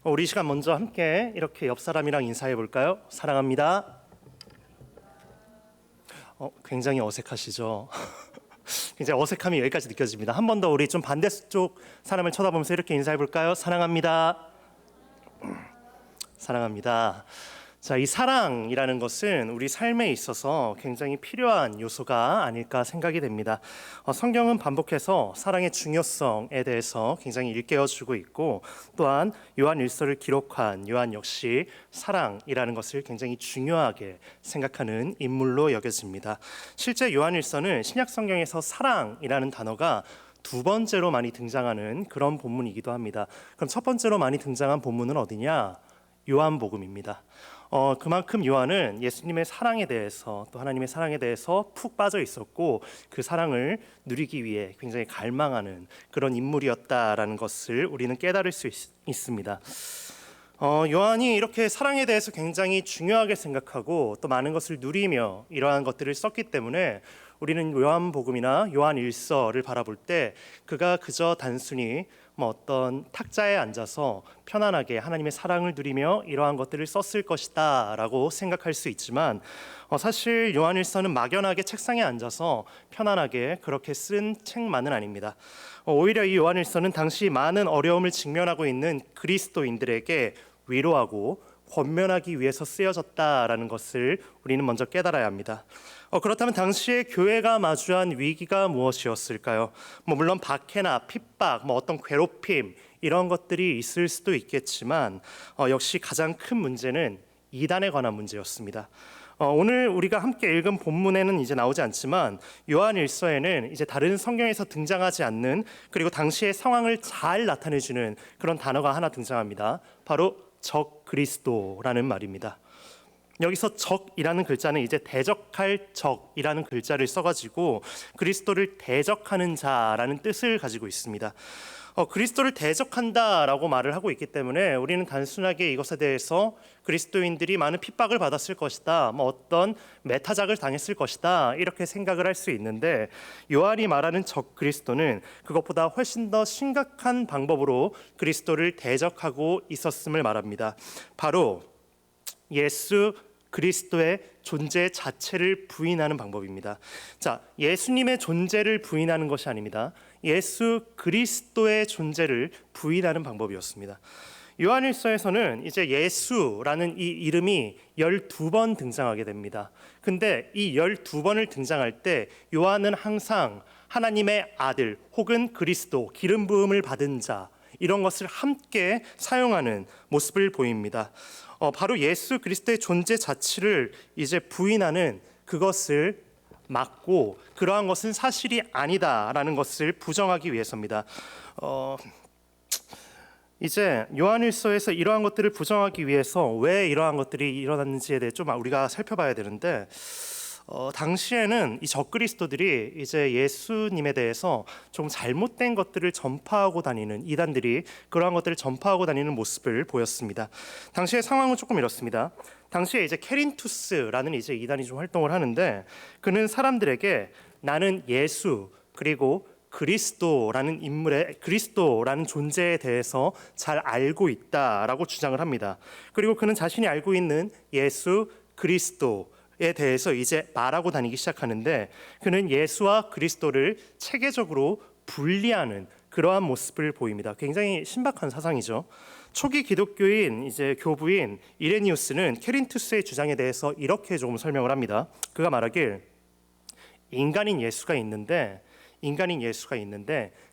우리 시간 먼저 함께 이렇게 옆 사람이랑 인사해 볼까요? 사랑합니다. 굉장히 어색하시죠? 굉장히 어색함이 여기까지 느껴집니다. 한 번 더 우리 좀 반대쪽 사람을 쳐다보면서 이렇게 인사해 볼까요? 사랑합니다. 사랑합니다. 자, 이 사랑이라는 것은 우리 삶에 있어서 굉장히 필요한 요소가 아닐까 생각이 됩니다. 성경은 반복해서 사랑의 중요성에 대해서 굉장히 일깨워주고 있고, 또한 요한 일서를 기록한 요한 역시 사랑이라는 것을 굉장히 중요하게 생각하는 인물로 여겨집니다. 실제 요한 일서는 신약 성경에서 사랑이라는 단어가 두 번째로 많이 등장하는 그런 본문이기도 합니다. 그럼 첫 번째로 많이 등장한 본문은 어디냐? 요한복음입니다. 그만큼 요한은 예수님의 사랑에 대해서 또 하나님의 사랑에 대해서 푹 빠져 있었고, 그 사랑을 누리기 위해 굉장히 갈망하는 그런 인물이었다라는 것을 우리는 깨달을 수 있습니다. 요한이 이렇게 사랑에 대해서 굉장히 중요하게 생각하고 또 많은 것을 누리며 이러한 것들을 썼기 때문에 우리는 요한복음이나 요한일서를 바라볼 때 그가 그저 단순히 어떤 탁자에 앉아서 편안하게 하나님의 사랑을 누리며 이러한 것들을 썼을 것이다 라고 생각할 수 있지만, 사실 요한일서는 막연하게 책상에 앉아서 편안하게 그렇게 쓴 책만은 아닙니다. 오히려 이 요한일서는 당시 많은 어려움을 직면하고 있는 그리스도인들에게 위로하고 권면하기 위해서 쓰여졌다라는 것을 우리는 먼저 깨달아야 합니다. 그렇다면 당시에 교회가 마주한 위기가 무엇이었을까요? 물론 박해나 핍박, 어떤 괴롭힘 이런 것들이 있을 수도 있겠지만 역시 가장 큰 문제는 이단에 관한 문제였습니다. 오늘 우리가 함께 읽은 본문에는 이제 나오지 않지만 요한일서에는 이제 다른 성경에서 등장하지 않는, 그리고 당시의 상황을 잘 나타내주는 그런 단어가 하나 등장합니다. 바로 적 그리스도라는 말입니다. 여기서 적이라는 글자는 이제 대적할 적이라는 글자를 써가지고 그리스도를 대적하는 자라는 뜻을 가지고 있습니다. 그리스도를 대적한다라고 말을 하고 있기 때문에 우리는 단순하게 이것에 대해서 그리스도인들이 많은 핍박을 받았을 것이다, 어떤 매타작을 당했을 것이다 이렇게 생각을 할 수 있는데, 요한이 말하는 적 그리스도는 그것보다 훨씬 더 심각한 방법으로 그리스도를 대적하고 있었음을 말합니다. 바로 예수 그리스도의 존재 자체를 부인하는 방법입니다. 자, 예수님의 존재를 부인하는 것이 아닙니다. 예수 그리스도의 존재를 부인하는 방법이었습니다. 요한일서에서는 이제 예수라는 이 이름이 12번 등장하게 됩니다. 근데 이 12번을 등장할 때 요한은 항상 하나님의 아들 혹은 그리스도, 기름 부음을 받은 자, 이런 것을 함께 사용하는 모습을 보입니다. 바로 예수 그리스도의 존재 자체를 이제 부인하는 그것을 막고 그러한 것은 사실이 아니다라는 것을 부정하기 위해서입니다. 이제 요한일서에서 이러한 것들을 부정하기 위해서 왜 이러한 것들이 일어났는지에 대해 좀 우리가 살펴봐야 되는데, 당시에는 이 적그리스도들이 이제 예수님에 대해서 좀 잘못된 것들을 전파하고 다니는 이단들이 그러한 것들을 전파하고 다니는 모습을 보였습니다. 당시의 상황은 조금 이렇습니다. 당시에 이제 케린투스라는 이제 이단이 좀 활동을 하는데, 그는 사람들에게 나는 예수 그리고 그리스도라는 인물의 그리스도라는 존재에 대해서 잘 알고 있다라고 주장을 합니다. 그리고 그는 자신이 알고 있는 예수 그리스도에 대해서 이제 말하고 다니기 시작하는데, 그는 예수와 그리스도를 체계적으로 분리하는 그러한 모습을 보입니다. 굉장히 신박한 사상이죠. 초기 기독교인 이제 교부인 이레니우스는 케린투스의 주장에 대해서 이렇게 조금 설명을 합니다. 그가 말하길, 인간인 예수가 있는데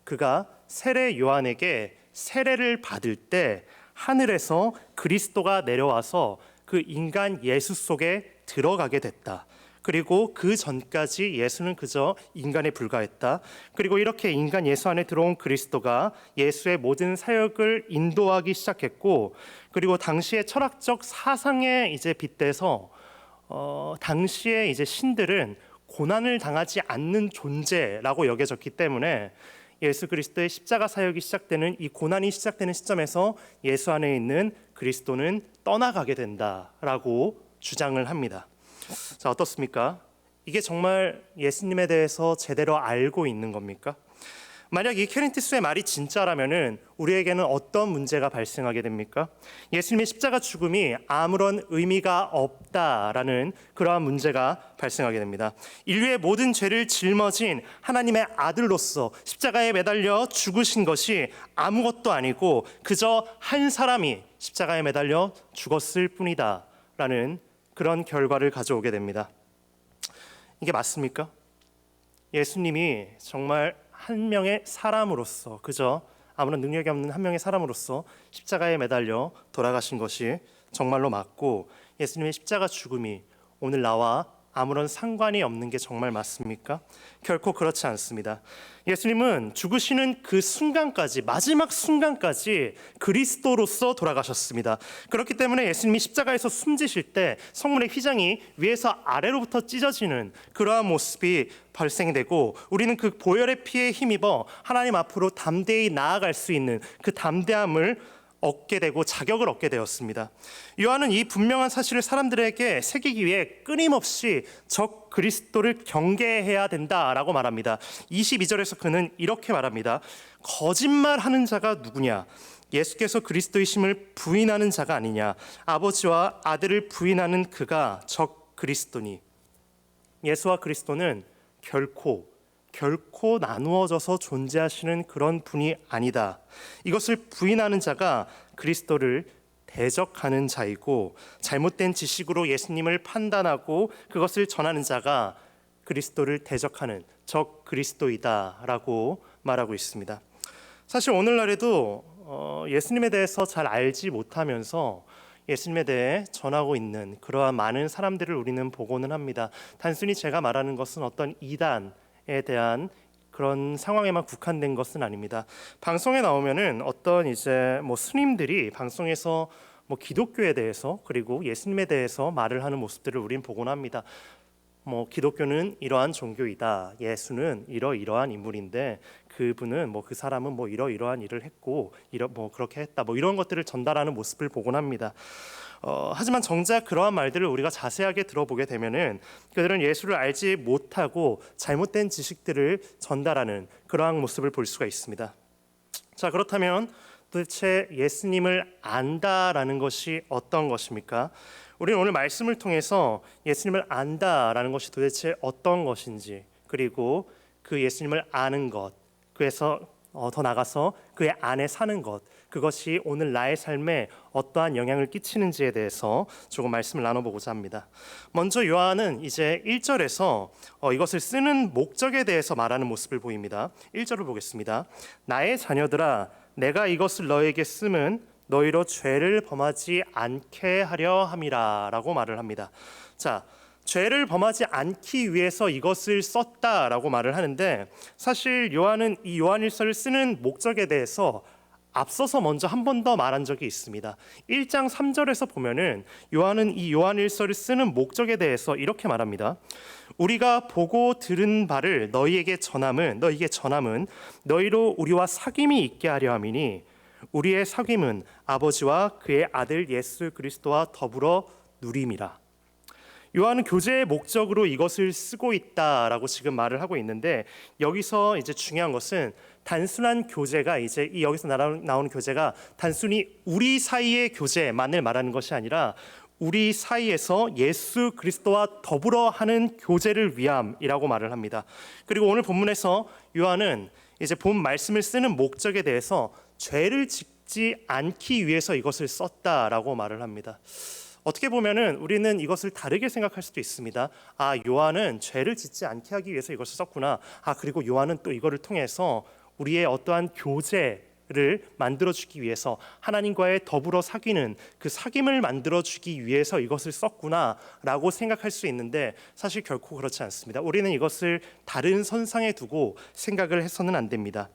그가 세례 요한에게 세례를 받을 때 하늘에서 그리스도가 내려와서 그 인간 예수 속에 들어가게 됐다. 그리고 그 전까지 예수는 그저 인간에 불과했다. 그리고 이렇게 인간 예수 안에 들어온 그리스도가 예수의 모든 사역을 인도하기 시작했고, 그리고 당시의 철학적 사상에 이제 빗대서 당시에 이제 신들은 고난을 당하지 않는 존재라고 여겨졌기 때문에 예수 그리스도의 십자가 사역이 시작되는 이 고난이 시작되는 시점에서 예수 안에 있는 그리스도는 떠나가게 된다라고 주장을 합니다. 자, 어떻습니까? 이게 정말 예수님에 대해서 제대로 알고 있는 겁니까? 만약 이 케린티스의 말이 진짜라면은 우리에게는 어떤 문제가 발생하게 됩니까? 예수님의 십자가 죽음이 아무런 의미가 없다라는 그러한 문제가 발생하게 됩니다. 인류의 모든 죄를 짊어진 하나님의 아들로서 십자가에 매달려 죽으신 것이 아무것도 아니고 그저 한 사람이 십자가에 매달려 죽었을 뿐이다라는 그런 결과를 가져오게 됩니다. 이게 맞습니까? 예수님이 정말 한 명의 사람으로서 그저 아무런 능력이 없는 한 명의 사람으로서 십자가에 매달려 돌아가신 것이 정말로 맞고 예수님의 십자가 죽음이 오늘 나와 아무런 상관이 없는 게 정말 맞습니까? 결코 그렇지 않습니다. 예수님은 죽으시는 그 순간까지, 마지막 순간까지 그리스도로서 돌아가셨습니다. 그렇기 때문에 예수님이 십자가에서 숨지실 때 성문의 휘장이 위에서 아래로부터 찢어지는 그러한 모습이 발생되고 우리는 그 보혈의 피에 힘입어 하나님 앞으로 담대히 나아갈 수 있는 그 담대함을 얻게 되고 자격을 얻게 되었습니다. 요한은 이 분명한 사실을 사람들에게 새기기 위해 끊임없이 적 그리스도를 경계해야 된다라고 말합니다. 22절에서 그는 이렇게 말합니다. 거짓말하는 자가 누구냐? 예수께서 그리스도이심을 부인하는 자가 아니냐? 아버지와 아들을 부인하는 그가 적 그리스도니. 예수와 그리스도는 결코 나누어져서 존재하시는 그런 분이 아니다. 이것을 부인하는 자가 그리스도를 대적하는 자이고 잘못된 지식으로 예수님을 판단하고 그것을 전하는 자가 그리스도를 대적하는 적 그리스도이다라고 말하고 있습니다. 사실 오늘날에도 예수님에 대해서 잘 알지 못하면서 예수님에 대해 전하고 있는 그러한 많은 사람들을 우리는 보고는 합니다. 단순히 제가 말하는 것은 어떤 이단에 대한 그런 상황에만 국한된 것은 아닙니다. 방송에 나오면은 어떤 이제 스님들이 방송에서 기독교에 대해서 그리고 예수님에 대해서 말을 하는 모습들을 우린 보곤 합니다. 기독교는 이러한 종교이다. 예수는 이러이러한 인물인데 그분은 그 사람은 이러이러한 일을 했고 그렇게 했다. 이런 것들을 전달하는 모습을 보곤 합니다. 하지만 정작 그러한 말들을 우리가 자세하게 들어보게 되면은 그들은 예수를 알지 못하고 잘못된 지식들을 전달하는 그러한 모습을 볼 수가 있습니다. 자, 그렇다면 도대체 예수님을 안다라는 것이 어떤 것입니까? 우리는 오늘 말씀을 통해서 예수님을 안다라는 것이 도대체 어떤 것인지 그리고 그 예수님을 아는 것 그래서 더 나가서 그의 안에 사는 것 그것이 오늘 나의 삶에 어떠한 영향을 끼치는지에 대해서 조금 말씀을 나눠보고자 합니다. 먼저 요한은 이제 1절에서 이것을 쓰는 목적에 대해서 말하는 모습을 보입니다. 1절을 보겠습니다. 나의 자녀들아 내가 이것을 너에게 쓰면 너희로 죄를 범하지 않게 하려 함이라 라고 말을 합니다. 자, 죄를 범하지 않기 위해서 이것을 썼다라고 말을 하는데 사실 요한은 이 요한일서를 쓰는 목적에 대해서 앞서서 먼저 한 번 더 말한 적이 있습니다. 1장 3절에서 보면은 요한은 이 요한일서를 쓰는 목적에 대해서 이렇게 말합니다. 우리가 보고 들은 바를 너희에게 전함은 너희로 우리와 사귐이 있게 하려 함이니 우리의 사귐은 아버지와 그의 아들 예수 그리스도와 더불어 누림이라. 요한은 교제의 목적으로 이것을 쓰고 있다라고 지금 말을 하고 있는데 여기서 이제 중요한 것은 단순한 교제가 이제 이 여기서 나오는 교제가 단순히 우리 사이의 교제만을 말하는 것이 아니라 우리 사이에서 예수 그리스도와 더불어 하는 교제를 위함이라고 말을 합니다. 그리고 오늘 본문에서 요한은 이제 본 말씀을 쓰는 목적에 대해서 죄를 짓지 않기 위해서 이것을 썼다라고 말을 합니다. 어떻게 보면은 우리는 이것을 다르게 생각할 수도 있습니다. 요한은 죄를 짓지 않게 하기 위해서 이것을 썼구나. 그리고 요한은 또 이거를 통해서 우리의 어떠한 교제를 만들어주기 위해서 하나님과의 더불어 사귀는 그 사귐을 만들어주기 위해서 이것을 썼구나라고 생각할 수 있는데 사실 결코 그렇지 않습니다. 우리는 이것을 다른 선상에 두고 생각을 해서는 안 됩니다.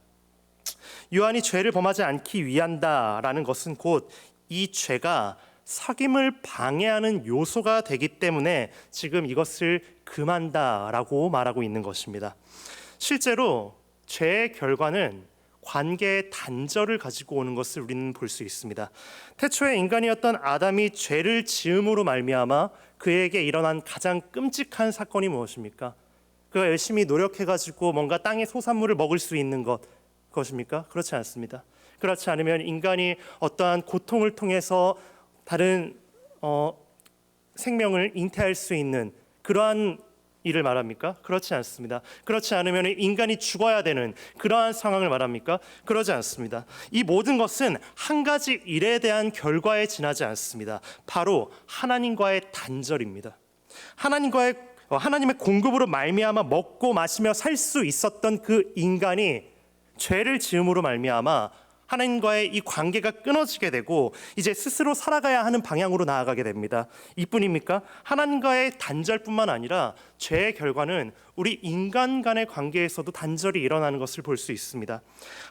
요한이 죄를 범하지 않기 위한다라는 것은 곧 이 죄가 사귐을 방해하는 요소가 되기 때문에 지금 이것을 금한다라고 말하고 있는 것입니다. 실제로 죄의 결과는 관계의 단절을 가지고 오는 것을 우리는 볼 수 있습니다. 태초에 인간이었던 아담이 죄를 지음으로 말미암아 그에게 일어난 가장 끔찍한 사건이 무엇입니까? 그가 열심히 노력해가지고 뭔가 땅의 소산물을 먹을 수 있는 것 것입니까? 그렇지 않습니다. 그렇지 않으면 인간이 어떠한 고통을 통해서 다른 생명을 잉태할 수 있는 그러한 일을 말합니까? 그렇지 않습니다. 그렇지 않으면 인간이 죽어야 되는 그러한 상황을 말합니까? 그러지 않습니다. 이 모든 것은 한 가지 일에 대한 결과에 지나지 않습니다. 바로 하나님과의 단절입니다. 하나님의 공급으로 말미암아 먹고 마시며 살 수 있었던 그 인간이 죄를 지음으로 말미암아 하나님과의 이 관계가 끊어지게 되고 이제 스스로 살아가야 하는 방향으로 나아가게 됩니다. 이뿐입니까? 하나님과의 단절뿐만 아니라 죄의 결과는 우리 인간 간의 관계에서도 단절이 일어나는 것을 볼 수 있습니다.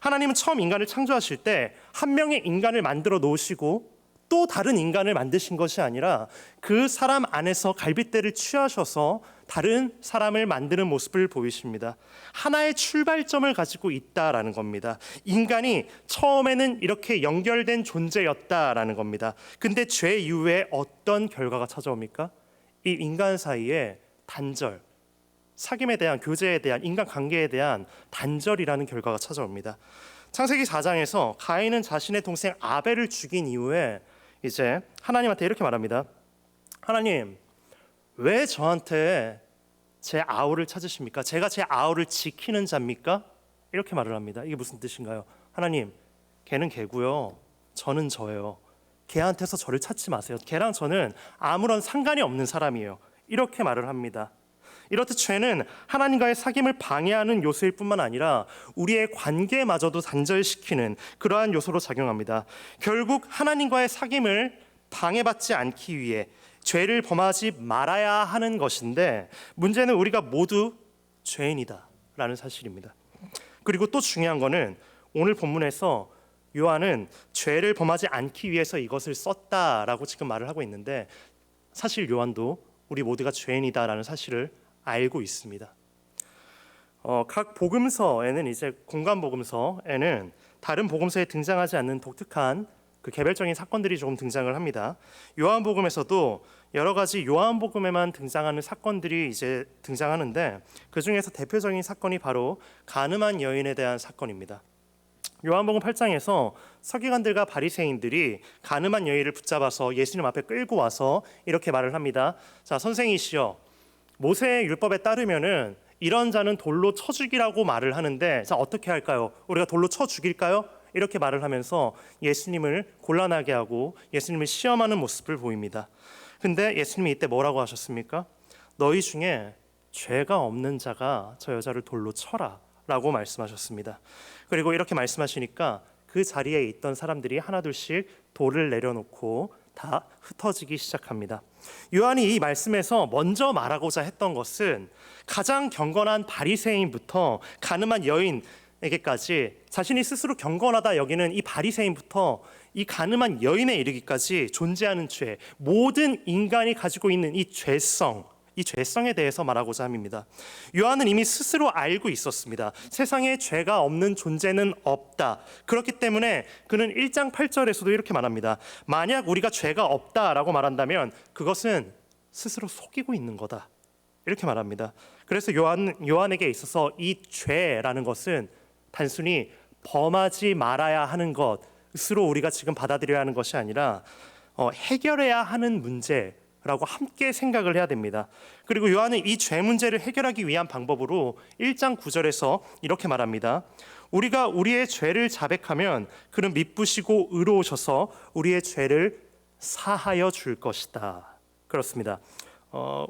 하나님은 처음 인간을 창조하실 때 한 명의 인간을 만들어 놓으시고 또 다른 인간을 만드신 것이 아니라 그 사람 안에서 갈빗대를 취하셔서 다른 사람을 만드는 모습을 보이십니다. 하나의 출발점을 가지고 있다라는 겁니다. 인간이 처음에는 이렇게 연결된 존재였다라는 겁니다. 근데 죄 이후에 어떤 결과가 찾아옵니까? 이 인간 사이에 단절, 사귐에 대한, 교제에 대한, 인간관계에 대한 단절이라는 결과가 찾아옵니다. 창세기 4장에서 가인은 자신의 동생 아벨을 죽인 이후에 이제 하나님한테 이렇게 말합니다. 하나님, 왜 저한테 제 아우를 찾으십니까? 제가 제 아우를 지키는 자입니까? 이렇게 말을 합니다. 이게 무슨 뜻인가요? 하나님, 걔는 걔고요, 저는 저예요. 걔한테서 저를 찾지 마세요. 걔랑 저는 아무런 상관이 없는 사람이에요. 이렇게 말을 합니다. 이렇듯 죄는 하나님과의 사귐을 방해하는 요소일 뿐만 아니라 우리의 관계마저도 단절시키는 그러한 요소로 작용합니다. 결국 하나님과의 사귐을 방해받지 않기 위해 죄를 범하지 말아야 하는 것인데, 문제는 우리가 모두 죄인이다 라는 사실입니다. 그리고 또 중요한 거는 오늘 본문에서 요한은 죄를 범하지 않기 위해서 이것을 썼다라고 지금 말을 하고 있는데, 사실 요한도 우리 모두가 죄인이다라는 사실을 알고 있습니다. 각 복음서에는, 이제 공간 복음서에는 다른 복음서에 등장하지 않는 독특한 그 개별적인 사건들이 조금 등장을 합니다. 요한복음에서도 여러 가지 요한복음에만 등장하는 사건들이 이제 등장하는데, 그 중에서 대표적인 사건이 바로 간음한 여인에 대한 사건입니다. 요한복음 8장에서 서기관들과 바리새인들이 간음한 여인을 붙잡아서 예수님 앞에 끌고 와서 이렇게 말을 합니다. 자, 선생이시여, 모세의 율법에 따르면은 이런 자는 돌로 쳐 죽이라고 말을 하는데, 자, 어떻게 할까요? 우리가 돌로 쳐 죽일까요? 이렇게 말을 하면서 예수님을 곤란하게 하고 예수님을 시험하는 모습을 보입니다. 근데 예수님이 이때 뭐라고 하셨습니까? 너희 중에 죄가 없는 자가 저 여자를 돌로 쳐라 라고 말씀하셨습니다. 그리고 이렇게 말씀하시니까 그 자리에 있던 사람들이 하나둘씩 돌을 내려놓고 다 흩어지기 시작합니다. 요한이 이 말씀에서 먼저 말하고자 했던 것은 가장 경건한 바리새인부터 간음한 여인에게까지, 자신이 스스로 경건하다 여기는 이 바리새인부터 이 간음한 여인에 이르기까지 존재하는 죄, 모든 인간이 가지고 있는 이 죄성에 대해서 말하고자 합니다. 요한은 이미 스스로 알고 있었습니다. 세상에 죄가 없는 존재는 없다. 그렇기 때문에 그는 1장 8절에서도 이렇게 말합니다. 만약 우리가 죄가 없다라고 말한다면 그것은 스스로 속이고 있는 거다. 이렇게 말합니다. 그래서 요한에게 있어서 이 죄라는 것은 단순히 범하지 말아야 하는 것으로 우리가 지금 받아들여야 하는 것이 아니라 해결해야 하는 문제라고 함께 생각을 해야 됩니다. 그리고 요한은 이 죄 문제를 해결하기 위한 방법으로 1장 9절에서 이렇게 말합니다. 우리가 우리의 죄를 자백하면 그는 미쁘시고 의로우셔서 우리의 죄를 사하여 줄 것이다. 그렇습니다.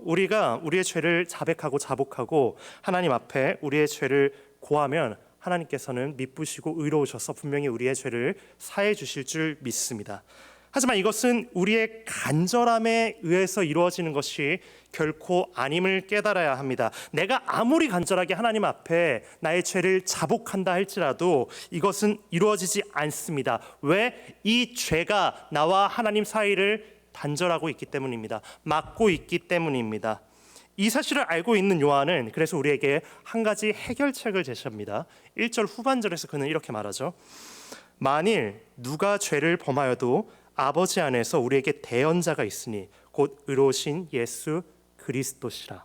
우리가 우리의 죄를 자백하고 자복하고 하나님 앞에 우리의 죄를 고하면 하나님께서는 미쁘시고 의로우셔서 분명히 우리의 죄를 사해 주실 줄 믿습니다. 하지만 이것은 우리의 간절함에 의해서 이루어지는 것이 결코 아님을 깨달아야 합니다. 내가 아무리 간절하게 하나님 앞에 나의 죄를 자복한다 할지라도 이것은 이루어지지 않습니다. 왜? 이 죄가 나와 하나님 사이를 단절하고 있기 때문입니다. 막고 있기 때문입니다. 이 사실을 알고 있는 요한은 그래서 우리에게 한 가지 해결책을 제시합니다. 1절 후반절에서 그는 이렇게 말하죠. 만일 누가 죄를 범하여도 아버지 안에서 우리에게 대언자가 있으니 곧 의로우신 예수 그리스도시라.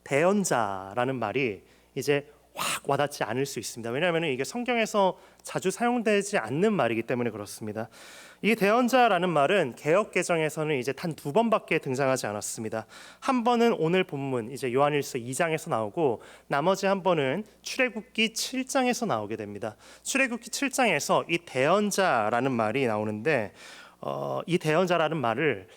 대언자라는 말이 이제 확 와닿지 않을 수 있습니다. 왜냐하면 이게 성경에서 자주 사용되지 않는 말이기 때문에 그렇습니다. 이 대언자라는 말은 개역 개정에서는 이제 단 2번밖에 등장하지 않았습니다. 한 번은 오늘 본문 이제 요한일서 2장에서 나오고, 나머지 한 번은 출애굽기 7장에서 나오게 됩니다. 출애굽기 7장에서 이 대언자라는 말이 나오는데, 이 대언자라는 말을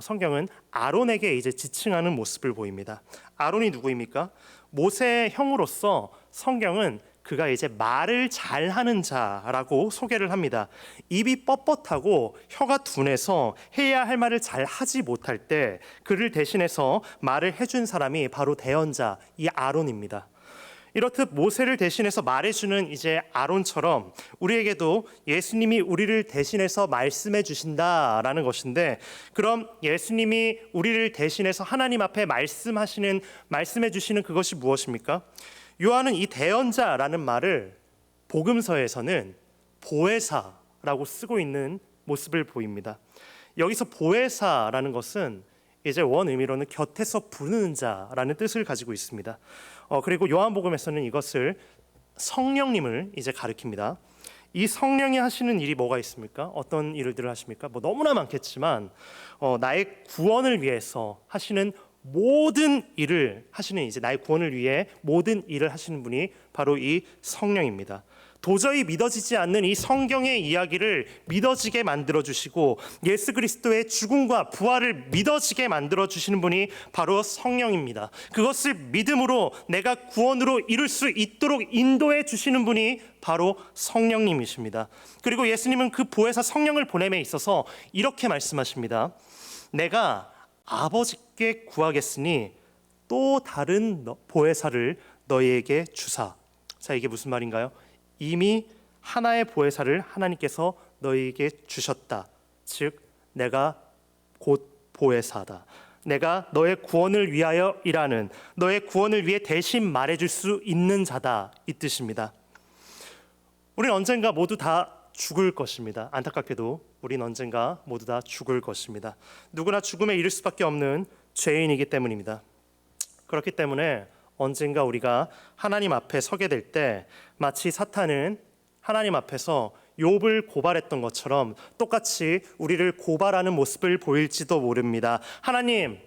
성경은 아론에게 이제 지칭하는 모습을 보입니다. 아론이 누구입니까? 모세의 형으로서 성경은 그가 이제 말을 잘하는 자라고 소개를 합니다. 입이 뻣뻣하고 혀가 둔해서 해야 할 말을 잘 하지 못할 때 그를 대신해서 말을 해준 사람이 바로 대언자, 이 아론입니다. 이렇듯 모세를 대신해서 말해주는 이제 아론처럼 우리에게도 예수님이 우리를 대신해서 말씀해 주신다라는 것인데, 그럼 예수님이 우리를 대신해서 하나님 앞에 말씀해 주시는 그것이 무엇입니까? 요한은 이 대언자라는 말을 복음서에서는 보혜사라고 쓰고 있는 모습을 보입니다. 여기서 보혜사라는 것은 이제 원 의미로는 곁에서 부르는 자라는 뜻을 가지고 있습니다. 그리고 요한복음에서는 이것을 성령님을 이제 가리킵니다. 이 성령이 하시는 일이 뭐가 있습니까? 어떤 일들을 하십니까? 너무나 많겠지만 나의 구원을 위해서 하시는 모든 일을 하시는, 이제 나의 구원을 위해 모든 일을 하시는 분이 바로 이 성령입니다. 도저히 믿어지지 않는 이 성경의 이야기를 믿어지게 만들어주시고 예수 그리스도의 죽음과 부활을 믿어지게 만들어주시는 분이 바로 성령입니다. 그것을 믿음으로 내가 구원으로 이룰 수 있도록 인도해 주시는 분이 바로 성령님이십니다. 그리고 예수님은 그 보혜사 성령을 보냄에 있어서 이렇게 말씀하십니다. 내가 아버지께 구하겠으니 또 다른 보혜사를 너희에게 주사. 자, 이게 무슨 말인가요? 이미 하나의 보혜사를 하나님께서 너희에게 주셨다. 즉 내가 곧 보혜사다. 내가 너의 구원을 위하여 일하는, 너의 구원을 위해 대신 말해줄 수 있는 자다, 이 뜻입니다. 우린 언젠가 모두 다 죽을 것입니다. 안타깝게도 우린 언젠가 모두 다 죽을 것입니다. 누구나 죽음에 이를 수밖에 없는 죄인이기 때문입니다. 그렇기 때문에 언젠가 우리가 하나님 앞에 서게 될 때 마치 사탄은 하나님 앞에서 욥을 고발했던 것처럼 똑같이 우리를 고발하는 모습을 보일지도 모릅니다. 하나님,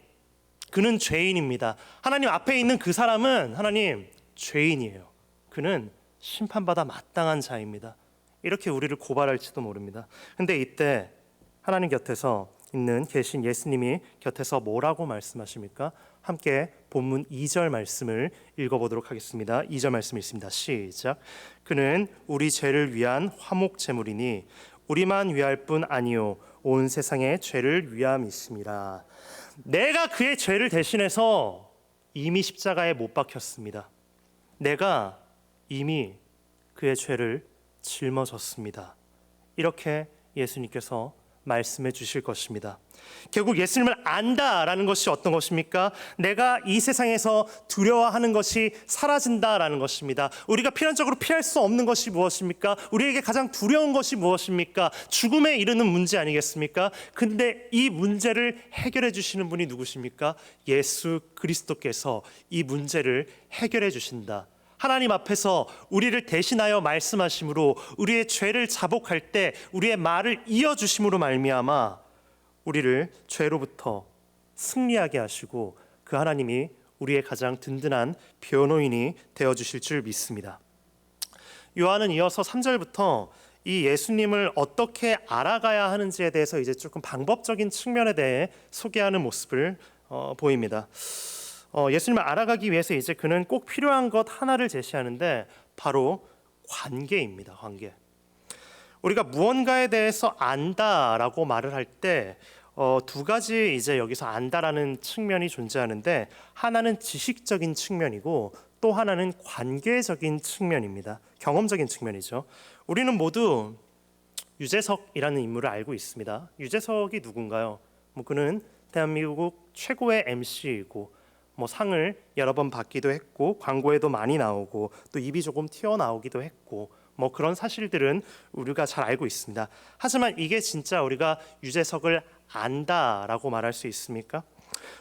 그는 죄인입니다. 하나님 앞에 있는 그 사람은 하나님 죄인이에요. 그는 심판받아 마땅한 자입니다. 이렇게 우리를 고발할지도 모릅니다. 근데 이때 하나님 곁에서 계신 예수님이 곁에서 뭐라고 말씀하십니까? 함께 본문 2절 말씀을 읽어보도록 하겠습니다. 2절 말씀 읽습니다. 시작. 그는 우리 죄를 위한 화목 제물이니 우리만 위할 뿐 아니요 온 세상의 죄를 위함이심이라. 내가 그의 죄를 대신해서 이미 십자가에 못 박혔습니다. 내가 이미 그의 죄를 짊어졌습니다. 이렇게 예수님께서 말씀해 주실 것입니다. 결국 예수님을 안다라는 것이 어떤 것입니까? 내가 이 세상에서 두려워하는 것이 사라진다라는 것입니다. 우리가 필연적으로 피할 수 없는 것이 무엇입니까? 우리에게 가장 두려운 것이 무엇입니까? 죽음에 이르는 문제 아니겠습니까? 근데 이 문제를 해결해 주시는 분이 누구십니까? 예수 그리스도께서 이 문제를 해결해 주신다. 하나님 앞에서 우리를 대신하여 말씀하심으로 우리의 죄를 자복할 때 우리의 말을 이어주심으로 말미암아 우리를 죄로부터 승리하게 하시고 그 하나님이 우리의 가장 든든한 변호인이 되어주실 줄 믿습니다. 요한은 이어서 3절부터 이 예수님을 어떻게 알아가야 하는지에 대해서 이제 조금 방법적인 측면에 대해 소개하는 모습을 보입니다. 예수님을 알아가기 위해서 이제 그는 꼭 필요한 것 하나를 제시하는데 바로 관계입니다. 관계. 우리가 무언가에 대해서 안다라고 말을 할 때 두 가지 이제 여기서 안다라는 측면이 존재하는데, 하나는 지식적인 측면이고 또 하나는 관계적인 측면입니다. 경험적인 측면이죠. 우리는 모두 유재석이라는 인물을 알고 있습니다. 유재석이 누군가요? 그는 대한민국 최고의 MC이고 상을 여러 번 받기도 했고 광고에도 많이 나오고 또 입이 조금 튀어나오기도 했고 그런 사실들은 우리가 잘 알고 있습니다. 하지만 이게 진짜 우리가 유재석을 안다라고 말할 수 있습니까?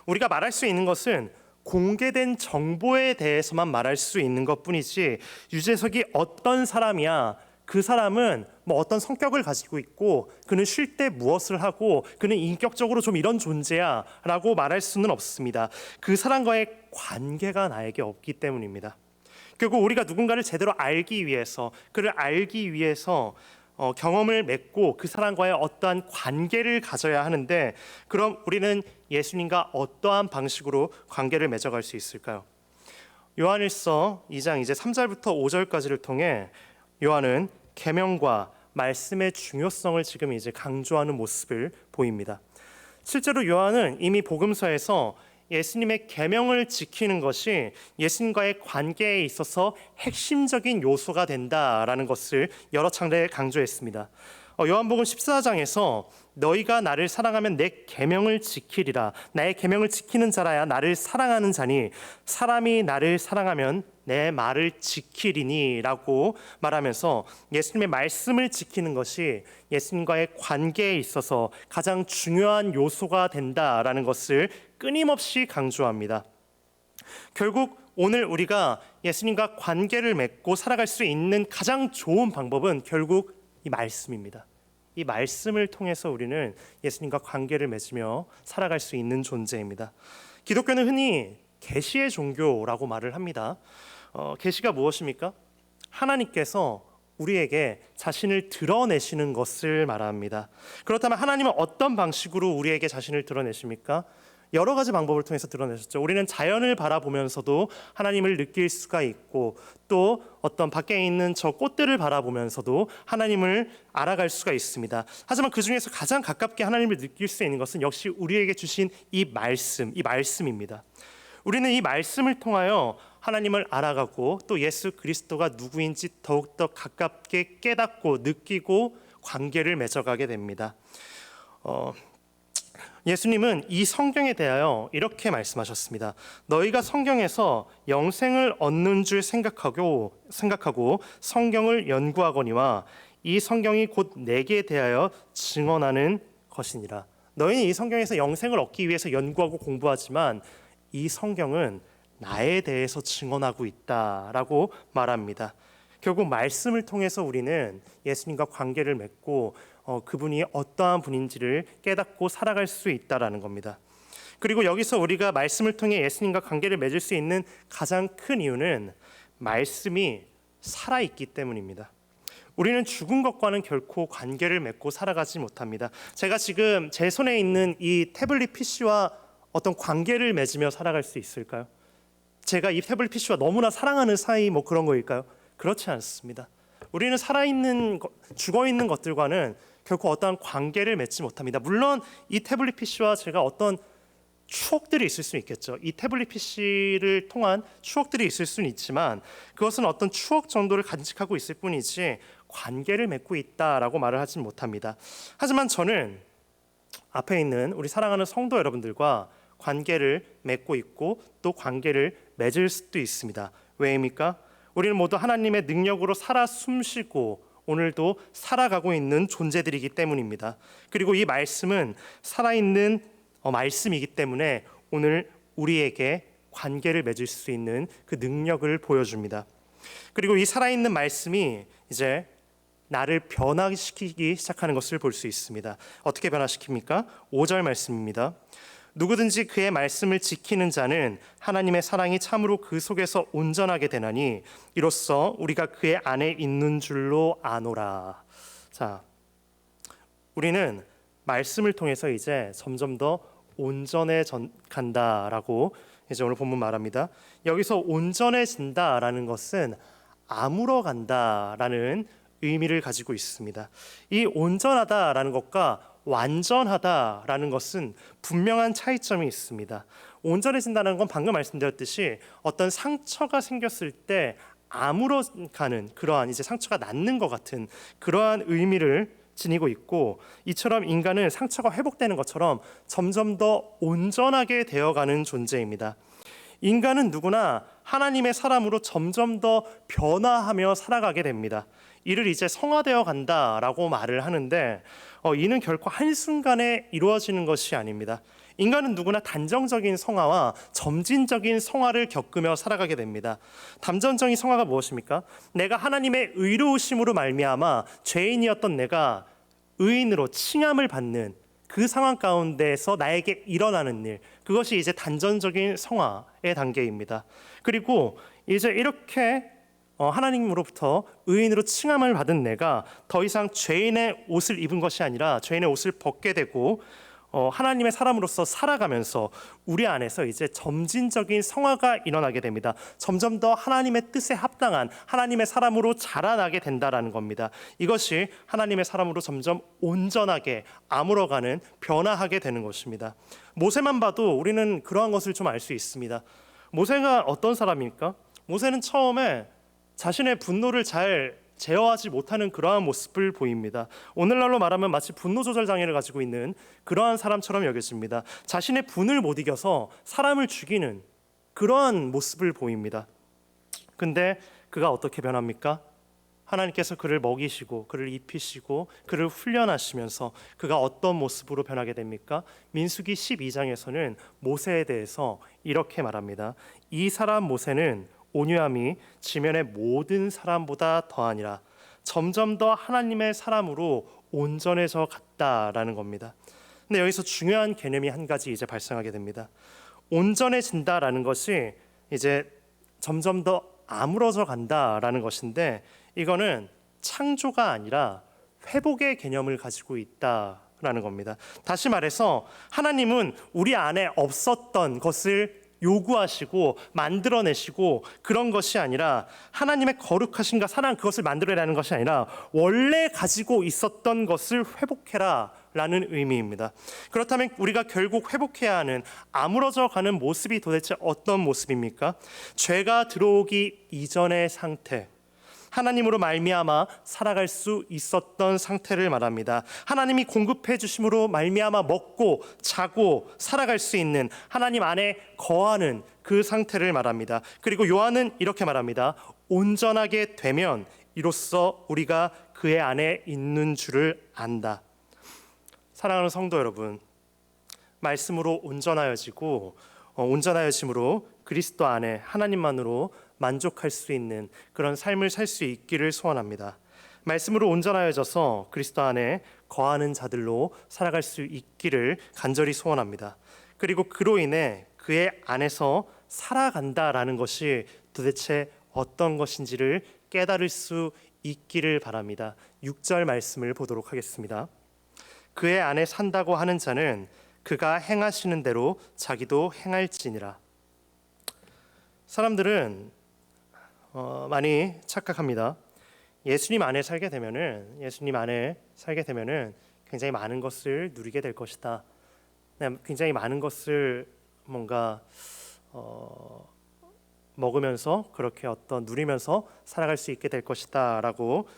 우리가 말할 수 있는 것은 공개된 정보에 대해서만 말할 수 있는 것뿐이지 유재석이 어떤 사람이야, 그 사람은 뭐 어떤 성격을 가지고 있고 그는 쉴 때 무엇을 하고 그는 인격적으로 좀 이런 존재야 라고 말할 수는 없습니다. 그 사람과의 관계가 나에게 없기 때문입니다. 결국 우리가 누군가를 제대로 알기 위해서, 그를 알기 위해서 경험을 맺고 그 사람과의 어떠한 관계를 가져야 하는데, 그럼 우리는 예수님과 어떠한 방식으로 관계를 맺어갈 수 있을까요? 요한일서 2장 이제 3절부터 5절까지를 통해 요한은 계명과 말씀의 중요성을 지금 이제 강조하는 모습을 보입니다. 실제로 요한은 이미 복음서에서 예수님의 계명을 지키는 것이 예수님과의 관계에 있어서 핵심적인 요소가 된다라는 것을 여러 차례 강조했습니다. 요한복음 14장에서 너희가 나를 사랑하면 내 계명을 지키리라. 나의 계명을 지키는 자라야 나를 사랑하는 자니 사람이 나를 사랑하면 내 말을 지키리니 라고 말하면서 예수님의 말씀을 지키는 것이 예수님과의 관계에 있어서 가장 중요한 요소가 된다라는 것을 끊임없이 강조합니다. 결국 오늘 우리가 예수님과 관계를 맺고 살아갈 수 있는 가장 좋은 방법은 결국 이 말씀입니다. 이 말씀을 통해서 우리는 예수님과 관계를 맺으며 살아갈 수 있는 존재입니다. 기독교는 흔히 계시의 종교라고 말을 합니다. 계시가 무엇입니까? 하나님께서 우리에게 자신을 드러내시는 것을 말합니다. 그렇다면 하나님은 어떤 방식으로 우리에게 자신을 드러내십니까? 여러 가지 방법을 통해서 드러내셨죠. 우리는 자연을 바라보면서도 하나님을 느낄 수가 있고, 또 어떤 밖에 있는 저 꽃들을 바라보면서도 하나님을 알아갈 수가 있습니다. 하지만 그 중에서 가장 가깝게 하나님을 느낄 수 있는 것은 역시 우리에게 주신 이 말씀입니다. 우리는 이 말씀을 통하여 하나님을 알아가고 또 예수 그리스도가 누구인지 더욱더 가깝게 깨닫고 느끼고 관계를 맺어가게 됩니다. 예수님은 이 성경에 대하여 이렇게 말씀하셨습니다. 너희가 성경에서 영생을 얻는 줄 생각하고 성경을 연구하거니와 이 성경이 곧 내게 대하여 증언하는 것이니라. 너희는 이 성경에서 영생을 얻기 위해서 연구하고 공부하지만 이 성경은 나에 대해서 증언하고 있다라고 말합니다. 결국 말씀을 통해서 우리는 예수님과 관계를 맺고 그분이 어떠한 분인지를 깨닫고 살아갈 수 있다라는 겁니다. 그리고 여기서 우리가 말씀을 통해 예수님과 관계를 맺을 수 있는 가장 큰 이유는 말씀이 살아있기 때문입니다. 우리는 죽은 것과는 결코 관계를 맺고 살아가지 못합니다. 제가 지금 제 손에 있는 이 태블릿 PC와 어떤 관계를 맺으며 살아갈 수 있을까요? 제가 이 태블릿 PC와 너무나 사랑하는 사이 뭐 그런 거일까요? 그렇지 않습니다. 우리는 살아있는 죽어있는 것들과는 결코 어떠한 관계를 맺지 못합니다. 물론 이 태블릿 PC와 제가 어떤 추억들이 있을 수 있겠죠. 이 태블릿 PC를 통한 추억들이 있을 수는 있지만 그것은 어떤 추억 정도를 간직하고 있을 뿐이지 관계를 맺고 있다라고 말을 하진 못합니다. 하지만 저는 앞에 있는 우리 사랑하는 성도 여러분들과 관계를 맺고 있고 또 관계를 맺을 수도 있습니다. 왜입니까? 우리는 모두 하나님의 능력으로 살아 숨쉬고 오늘도 살아가고 있는 존재들이기 때문입니다. 그리고 이 말씀은 살아있는 말씀이기 때문에 오늘 우리에게 관계를 맺을 수 있는 그 능력을 보여줍니다. 그리고 이 살아있는 말씀이 이제 나를 변화시키기 시작하는 것을 볼 수 있습니다. 어떻게 변화시킵니까? 5절 말씀입니다. 누구든지 그의 말씀을 지키는 자는 하나님의 사랑이 참으로 그 속에서 온전하게 되나니 이로써 우리가 그의 안에 있는 줄로 아노라. 자, 우리는 말씀을 통해서 이제 점점 더 온전해 간다라고 이제 오늘 본문 말합니다. 여기서 온전해진다라는 것은 아물어 간다라는 의미를 가지고 있습니다. 이 온전하다라는 것과 완전하다라는 것은 분명한 차이점이 있습니다. 온전해진다는 건 방금 말씀드렸듯이 어떤 상처가 생겼을 때 아물어가는 그러한 이제 상처가 낫는 것 같은 그러한 의미를 지니고 있고, 이처럼 인간은 상처가 회복되는 것처럼 점점 더 온전하게 되어가는 존재입니다. 인간은 누구나 하나님의 사람으로 점점 더 변화하며 살아가게 됩니다. 이를 이제 성화되어 간다라고 말을 하는데 이는 결코 한순간에 이루어지는 것이 아닙니다. 인간은 누구나 단정적인 성화와 점진적인 성화를 겪으며 살아가게 됩니다. 단정적인 성화가 무엇입니까? 내가 하나님의 의로우심으로 말미암아 죄인이었던 내가 의인으로 칭함을 받는 그 상황 가운데에서 나에게 일어나는 일, 그것이 이제 단전적인 성화의 단계입니다. 그리고 이제 이렇게 하나님으로부터 의인으로 칭함을 받은 내가 더 이상 죄인의 옷을 입은 것이 아니라 죄인의 옷을 벗게 되고 하나님의 사람으로서 살아가면서 우리 안에서 이제 점진적인 성화가 일어나게 됩니다. 점점 더 하나님의 뜻에 합당한 하나님의 사람으로 자라나게 된다라는 겁니다. 이것이 하나님의 사람으로 점점 온전하게 아물어가는, 변화하게 되는 것입니다. 모세만 봐도 우리는 그러한 것을 좀 알 수 있습니다. 모세가 어떤 사람입니까? 모세는 처음에 자신의 분노를 잘 제어하지 못하는 그러한 모습을 보입니다. 오늘날로 말하면 마치 분노 조절 장애를 가지고 있는 그러한 사람처럼 여겨집니다. 자신의 분을 못 이겨서 사람을 죽이는 그러한 모습을 보입니다. 근데 그가 어떻게 변합니까? 하나님께서 그를 먹이시고 그를 입히시고 그를 훈련하시면서 그가 어떤 모습으로 변하게 됩니까? 민수기 12장에서는 모세에 대해서 이렇게 말합니다. 이 사람 모세는 온유함이 지면의 모든 사람보다 더하니라. 점점 더 하나님의 사람으로 온전해져 갔다라는 겁니다. 근데 여기서 중요한 개념이 한 가지 이제 발생하게 됩니다. 온전해진다라는 것이 이제 점점 더 아물어져 간다라는 것인데, 이거는 창조가 아니라 회복의 개념을 가지고 있다라는 겁니다. 다시 말해서 하나님은 우리 안에 없었던 것을 요구하시고 만들어내시고 그런 것이 아니라, 하나님의 거룩하신가 사랑 그것을 만들어내는 것이 아니라 원래 가지고 있었던 것을 회복해라 라는 의미입니다. 그렇다면 우리가 결국 회복해야 하는, 아물어져 가는 모습이 도대체 어떤 모습입니까? 죄가 들어오기 이전의 상태, 하나님으로 말미암아 살아갈 수 있었던 상태를 말합니다. 하나님이 공급해 주심으로 말미암아 먹고 자고 살아갈 수 있는, 하나님 안에 거하는 그 상태를 말합니다. 그리고 요한은 이렇게 말합니다. 온전하게 되면 이로써 우리가 그의 안에 있는 줄을 안다. 사랑하는 성도 여러분, 말씀으로 온전하여지고 온전하여짐으로 그리스도 안에 하나님만으로 만족할 수 있는 그런 삶을 살 수 있기를 소원합니다. 말씀으로 온전하여져서 그리스도 안에 거하는 자들로 살아갈 수 있기를 간절히 소원합니다. 그리고 그로 인해 그의 안에서 살아간다라는 것이 도대체 어떤 것인지를 깨달을 수 있기를 바랍니다. 6절 말씀을 보도록 하겠습니다. 그의 안에 산다고 하는 자는 그가 행하시는 대로 자기도 행할지니라. 사람들은 많이 착각합니다. 예수님 안에 살게 되면은 굉장히 많은 것을 누리게 될 것이다. 굉장히 많은 것을 뭔가 먹으면서 그렇게 누리면서 살아갈 수 있게 될 것이다라고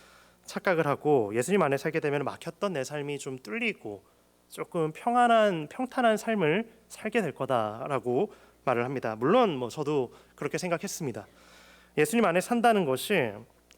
착각을 하고, 예수님 안에 살게 되면 막혔던 내 삶이 좀 뚫리고 조금 평탄한 삶을 살게 될 거다라고 말을 합니다. 물론 저도 그렇게 생각했습니다. 예수님 안에 산다는 것이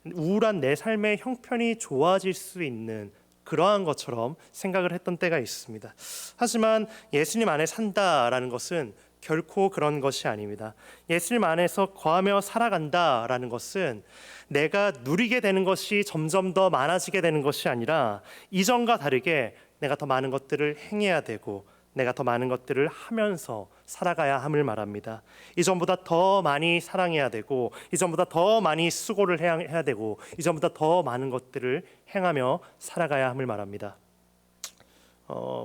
우울한 내 삶의 형편이 좋아질 수 있는 그러한 것처럼 생각을 했던 때가 있습니다. 하지만 예수님 안에 산다라는 것은 결코 그런 것이 아닙니다. 예수님 안에서 거하며 살아간다라는 것은 내가 누리게 되는 것이 점점 더 많아지게 되는 것이 아니라, 이전과 다르게 내가 더 많은 것들을 행해야 되고 내가 더 많은 것들을 하면서 살아가야 함을 말합니다. 이전보다 더 많이 사랑해야 되고, 이전보다 더 많이 수고를 해야 되고, 이전보다 더 많은 것들을 행하며 살아가야 함을 말합니다.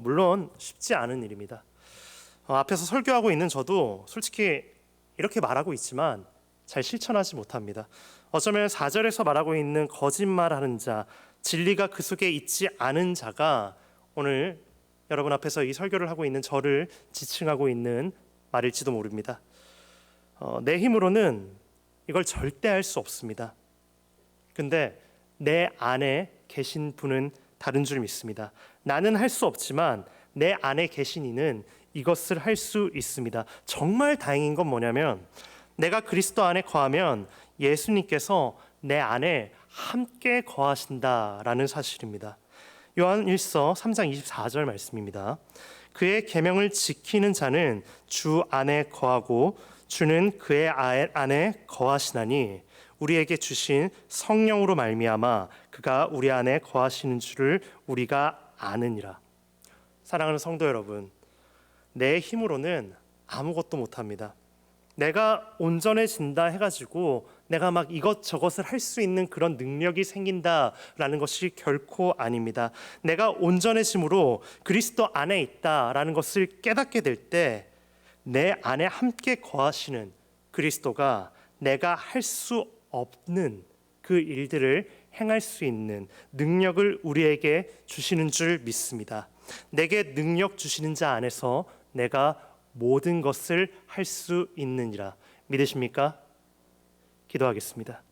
물론 쉽지 않은 일입니다. 앞에서 설교하고 있는 저도 솔직히 이렇게 말하고 있지만 잘 실천하지 못합니다. 어쩌면 4절에서 말하고 있는 거짓말하는 자, 진리가 그 속에 있지 않은 자가 오늘 여러분 앞에서 이 설교를 하고 있는 저를 지칭하고 있는 말일지도 모릅니다. 내 힘으로는 이걸 절대 할 수 없습니다. 근데 내 안에 계신 분은 다른 줄 믿습니다. 나는 할 수 없지만 내 안에 계신 이는 이것을 할 수 있습니다. 정말 다행인 건 뭐냐면, 내가 그리스도 안에 거하면 예수님께서 내 안에 함께 거하신다라는 사실입니다. 요한 1서 3장 24절 말씀입니다. 그의 계명을 지키는 자는 주 안에 거하고 주는 그의 안에 거하시나니 우리에게 주신 성령으로 말미암아 그가 우리 안에 거하시는 줄을 우리가 아느니라. 사랑하는 성도 여러분, 내 힘으로는 아무것도 못합니다. 내가 온전해진다 해가지고 내가 막 이것저것을 할 수 있는 그런 능력이 생긴다라는 것이 결코 아닙니다. 내가 온전해짐으로 그리스도 안에 있다라는 것을 깨닫게 될 때 내 안에 함께 거하시는 그리스도가 내가 할 수 없는 그 일들을 행할 수 있는 능력을 우리에게 주시는 줄 믿습니다. 내게 능력 주시는 자 안에서 내가 모든 것을 할 수 있느니라. 믿으십니까? 기도하겠습니다.